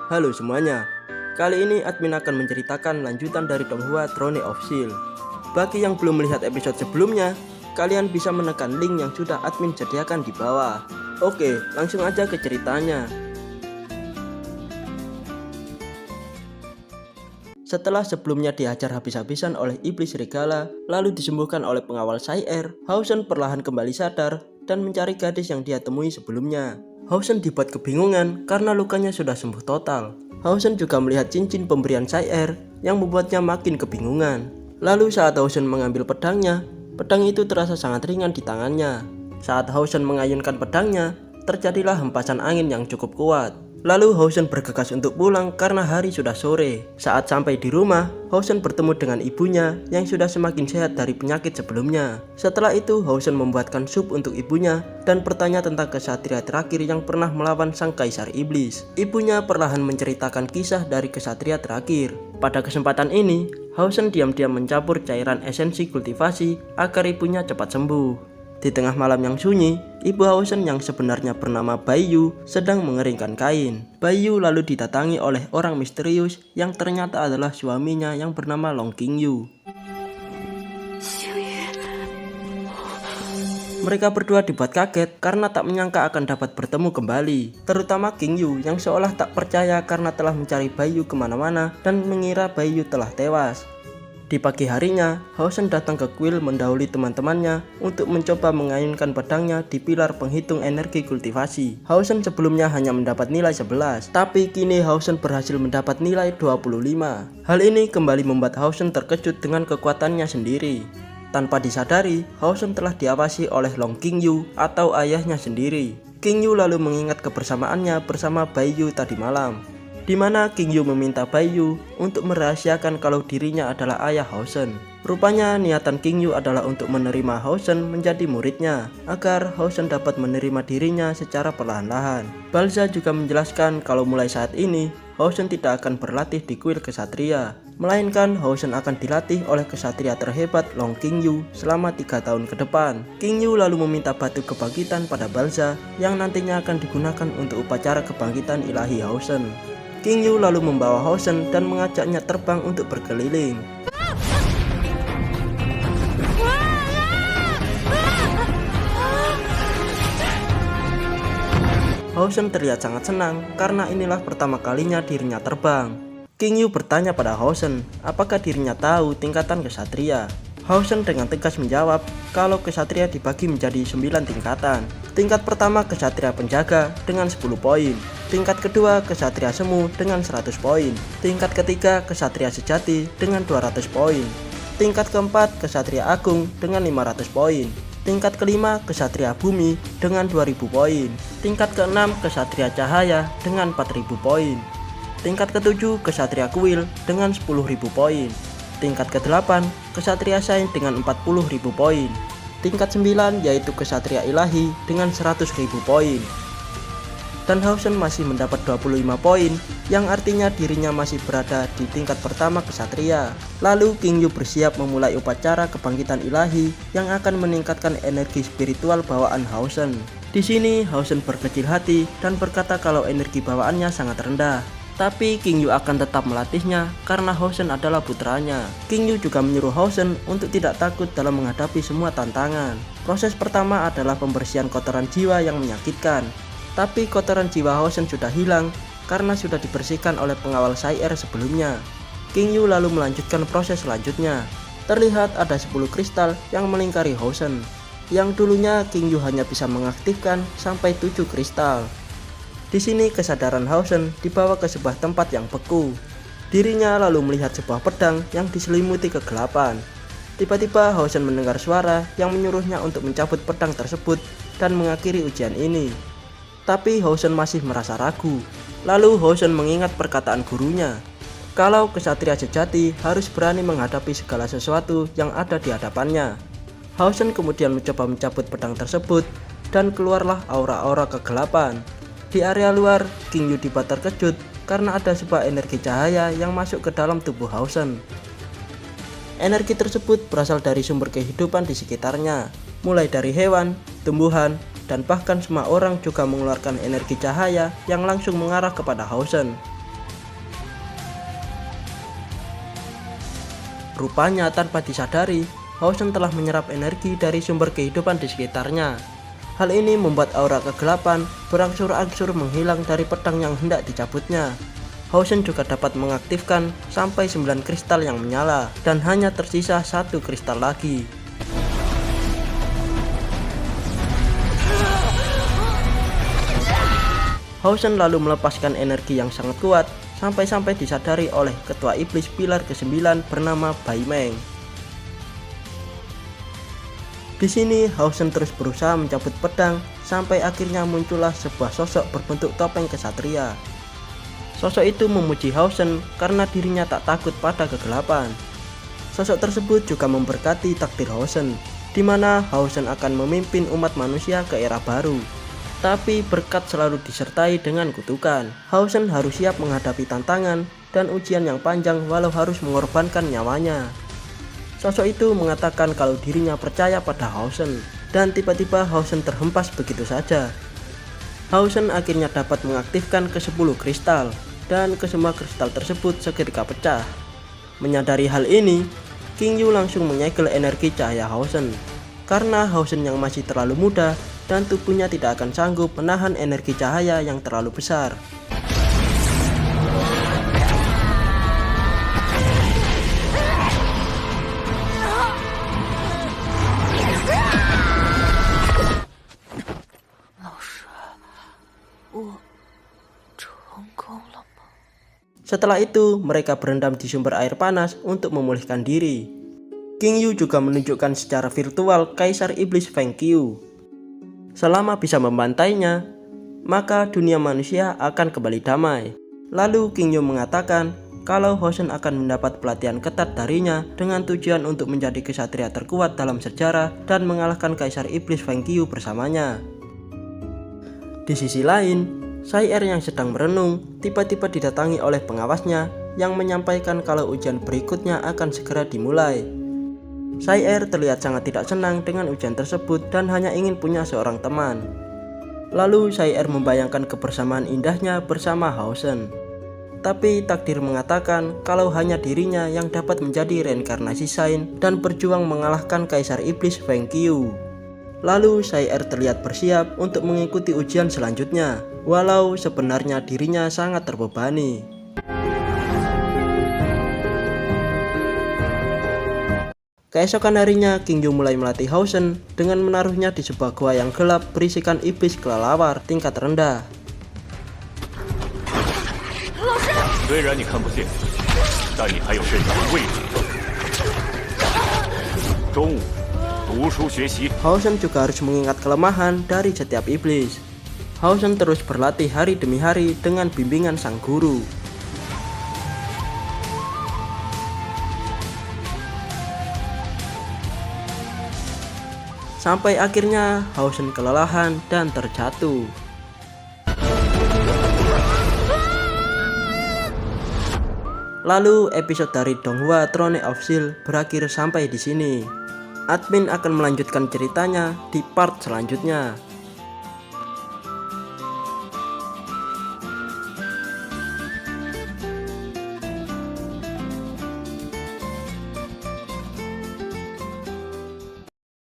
Halo semuanya, kali ini admin akan menceritakan lanjutan dari Donghua Throne of Steel. Bagi yang belum melihat episode sebelumnya, kalian bisa menekan link yang sudah admin sediakan di bawah. Oke, langsung aja ke ceritanya. Setelah sebelumnya dihajar habis-habisan oleh iblis serigala, lalu disembuhkan oleh pengawal Sayer, Hausen perlahan kembali sadar dan mencari gadis yang dia temui sebelumnya. Hausen dibuat kebingungan karena lukanya sudah sembuh total. Hausen juga melihat cincin pemberian Sayer yang membuatnya makin kebingungan. Lalu saat Hausen mengambil pedangnya, pedang itu terasa sangat ringan di tangannya. Saat Hausen mengayunkan pedangnya, terjadilah hempasan angin yang cukup kuat. Lalu Hausen bergegas untuk pulang karena hari sudah sore. Saat sampai di rumah, Hausen bertemu dengan ibunya yang sudah semakin sehat dari penyakit sebelumnya. Setelah itu Hausen membuatkan sup untuk ibunya dan bertanya tentang kesatria terakhir yang pernah melawan sang kaisar iblis. Ibunya perlahan menceritakan kisah dari kesatria terakhir. Pada kesempatan ini, Hausen diam-diam mencampur cairan esensi kultivasi agar ibunya cepat sembuh. Di tengah malam yang sunyi, ibu Hausen yang sebenarnya bernama Baiyu sedang mengeringkan kain. Baiyu lalu didatangi oleh orang misterius yang ternyata adalah suaminya yang bernama Long Qingyu. Mereka berdua dibuat kaget karena tak menyangka akan dapat bertemu kembali. Terutama Qingyu yang seolah tak percaya karena telah mencari Baiyu kemana-mana dan mengira Baiyu telah tewas. Di pagi harinya, Hausen datang ke kuil mendahului teman-temannya untuk mencoba mengayunkan pedangnya di pilar penghitung energi kultivasi. Hausen sebelumnya hanya mendapat nilai 11, tapi kini Hausen berhasil mendapat nilai 25. Hal ini kembali membuat Hausen terkejut dengan kekuatannya sendiri. Tanpa disadari, Hausen telah diawasi oleh Long Qingyu atau ayahnya sendiri. Qingyu lalu mengingat kebersamaannya bersama Baiyu tadi malam, di mana Qingyu meminta Baiyu untuk merahasiakan kalau dirinya adalah ayah Hausen. Rupanya niatan Qingyu adalah untuk menerima Hausen menjadi muridnya, agar Hausen dapat menerima dirinya secara perlahan-lahan. Balza juga menjelaskan kalau mulai saat ini, Hausen tidak akan berlatih di kuil kesatria, melainkan Hausen akan dilatih oleh kesatria terhebat Long Qingyu selama 3 tahun ke depan. Qingyu lalu meminta batu kebangkitan pada Balza yang nantinya akan digunakan untuk upacara kebangkitan ilahi Hausen. Qingyu lalu membawa Hausen dan mengajaknya terbang untuk berkeliling. Hausen terlihat sangat senang karena inilah pertama kalinya dirinya terbang. Qingyu bertanya pada Hausen apakah dirinya tahu tingkatan kesatria. Hausen dengan tegas menjawab kalau kesatria dibagi menjadi 9 tingkatan. Tingkat pertama kesatria penjaga dengan 10 poin. Tingkat kedua kesatria semu dengan 100 poin. Tingkat ketiga kesatria sejati dengan 200 poin. Tingkat keempat kesatria agung dengan 500 poin. Tingkat kelima kesatria bumi dengan 2000 poin. Tingkat keenam kesatria cahaya dengan 4000 poin. Tingkat ketujuh kesatria kuil dengan 10.000 poin. Tingkat ke-8 kesatria sains dengan 40.000 poin. Tingkat 9 yaitu kesatria ilahi dengan 100.000 poin. Dan Hausen masih mendapat 25 poin, yang artinya dirinya masih berada di tingkat pertama kesatria. Lalu Qingyu bersiap memulai upacara kebangkitan ilahi yang akan meningkatkan energi spiritual bawaan Hausen. Di sini Hausen berkecil hati dan berkata kalau energi bawaannya sangat rendah. Tapi Qingyu akan tetap melatihnya karena Hausen adalah putranya. Qingyu juga menyuruh Hausen untuk tidak takut dalam menghadapi semua tantangan. Proses pertama adalah pembersihan kotoran jiwa yang menyakitkan. Tapi kotoran jiwa Hausen sudah hilang karena sudah dibersihkan oleh pengawal Sayer sebelumnya. Qingyu lalu melanjutkan proses selanjutnya. Terlihat ada 10 kristal yang melingkari Hausen. Yang dulunya Qingyu hanya bisa mengaktifkan sampai 7 kristal. Di sini kesadaran Hausen dibawa ke sebuah tempat yang beku. Dirinya lalu melihat sebuah pedang yang diselimuti kegelapan. Tiba-tiba Hausen mendengar suara yang menyuruhnya untuk mencabut pedang tersebut dan mengakhiri ujian ini. Tapi Hausen masih merasa ragu. Lalu Hausen mengingat perkataan gurunya, kalau kesatria sejati harus berani menghadapi segala sesuatu yang ada di hadapannya. Hausen kemudian mencoba mencabut pedang tersebut dan keluarlah aura-aura kegelapan. Di area luar, Qingyu dibuat terkejut karena ada sebuah energi cahaya yang masuk ke dalam tubuh Hausen. Energi tersebut berasal dari sumber kehidupan di sekitarnya, mulai dari hewan, tumbuhan, dan bahkan semua orang juga mengeluarkan energi cahaya yang langsung mengarah kepada Hausen. Rupanya tanpa disadari, Hao-Shen telah menyerap energi dari sumber kehidupan di sekitarnya. Hal ini membuat aura kegelapan berangsur-angsur menghilang dari pedang yang hendak dicabutnya. Hao-Shen juga dapat mengaktifkan sampai 9 kristal yang menyala dan hanya tersisa 1 kristal lagi. Hao-Shen lalu melepaskan energi yang sangat kuat sampai-sampai disadari oleh ketua iblis pilar ke-9 bernama Bai Meng. Di sini Hao-Shen terus berusaha mencabut pedang sampai akhirnya muncullah sebuah sosok berbentuk topeng kesatria. Sosok itu memuji Hao-Shen karena dirinya tak takut pada kegelapan. Sosok tersebut juga memberkati takdir Hao-Shen, di mana Hao-Shen akan memimpin umat manusia ke era baru. Tapi berkat selalu disertai dengan kutukan. Hao-Shen harus siap menghadapi tantangan dan ujian yang panjang walau harus mengorbankan nyawanya. Sosok itu mengatakan kalau dirinya percaya pada Hao-Shen, dan tiba-tiba Hao-Shen terhempas begitu saja. Hao-Shen akhirnya dapat mengaktifkan ke-10 kristal, dan kesemua kristal tersebut seketika pecah. Menyadari hal ini, King Yu langsung menyegel energi cahaya Hao-Shen. Karena Hao-Shen yang masih terlalu muda dan tubuhnya tidak akan sanggup menahan energi cahaya yang terlalu besar. Setelah itu, mereka berendam di sumber air panas untuk memulihkan diri. King Yu juga menunjukkan secara virtual Kaisar Iblis Feng Qiu. Selama bisa membantainya, maka dunia manusia akan kembali damai. Lalu King Yu mengatakan kalau Hao-Shen akan mendapat pelatihan ketat darinya dengan tujuan untuk menjadi kesatria terkuat dalam sejarah dan mengalahkan Kaisar Iblis Feng Qiu bersamanya. Di sisi lain, Sai Er yang sedang merenung tiba-tiba didatangi oleh pengawasnya yang menyampaikan kalau ujian berikutnya akan segera dimulai. Sai Er terlihat sangat tidak senang dengan ujian tersebut dan hanya ingin punya seorang teman. Lalu Sai Er membayangkan kebersamaan indahnya bersama Hao-Shen. Tapi takdir mengatakan kalau hanya dirinya yang dapat menjadi reinkarnasi Sain dan berjuang mengalahkan Kaisar Iblis Feng Qiu. Lalu Sai Er terlihat bersiap untuk mengikuti ujian selanjutnya, walau sebenarnya dirinya sangat terbebani. Keesokan harinya, King Yu mulai melatih Hao-Shen dengan menaruhnya di sebuah gua yang gelap berisikan iblis kelelawar tingkat rendah. Hao-Shen juga harus mengingat kelemahan dari setiap iblis. Hao-Shen terus berlatih hari demi hari dengan bimbingan sang guru. Sampai akhirnya Hao-Shen kelelahan dan terjatuh. Lalu episode dari Donghua Throne of Steel berakhir sampai di sini. Admin akan melanjutkan ceritanya di part selanjutnya.